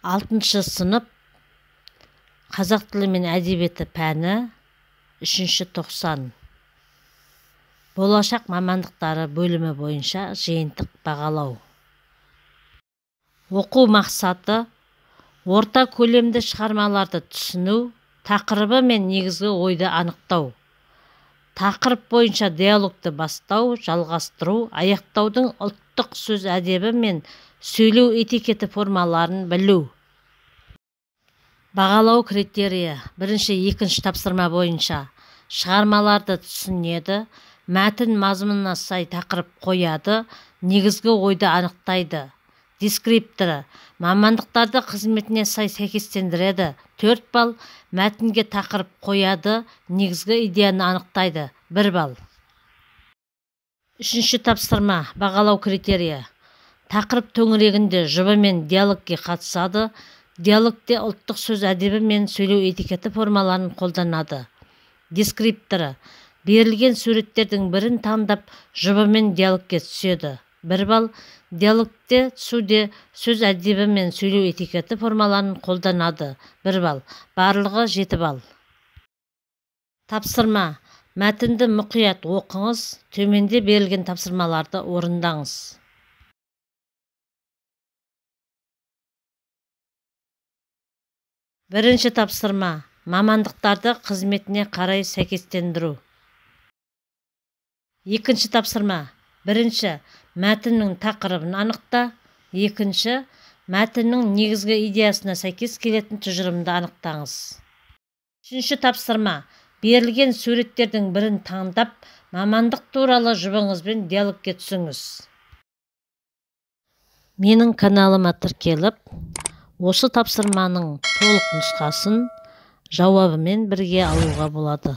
6 сынып Қазақ тілі мен әдебиеті пәні 3-ші 90. Болашақ мамандықтары бөлімі бойынша жиынтық бағалау. Оқу мақсаты: орта көлемді шығармаларды түсіну, тақырыбы мен негізгі ойды анықтау. Тақырып бойынша диалогты бастау, жалғастыру, аяқтаудың ұлттық сөз әдебі мен сөйлеу этикеті формаларын білу. Бағалау критерийі: 1-2 тапсырма бойынша шығармаларды түсінеді, мәтін мазмұнына сай тақырып қояды, негізгі ойды анықтайды. Дескрипторы: мамандықтарды қызметіне сай сәйкестендіреді, 4 балл. Мәтінге тақырып қояды, негізгі идеяны анықтайды, 1 балл. 3-ші тапсырма. Бағалау критерийі: тақырып төңірегінде жұбы мен диалогке қатысады, диалогте ұлттық сөз әдебі мен сөйлеу этикеті формаларын қолданады. Дескрипторы: берілген суреттердің бірін таңдап жұбы мен диалогке түседі, 1 балл. Диалогте түсуде сөз әдебі мен сөйлеу этикеті формаларын қолданады, 1 балл. Барлығы 7 балл. Тапсырма: мәтінді мұқият оқыңыз, төменде берілген тапсырмаларды орындаңыз. 1-ші тапсырма. Мамандықтарды қызметіне қарай сәйкестендіру. 2-ші тапсырма. 1. Мәтіннің тақырыбын анықта. 2. Мәтіннің негізгі идеясына сәйкес келетін тұжырымды анықтаңыз. 3-ші тапсырма. Берілген суреттердің бірін таңдап, мамандық туралы жұбыңызбен диалогке түсіңіз. Менің каналыма тіркеліп, осы тапсырманың толық нұсқасын жауабымен бірге алуға болады.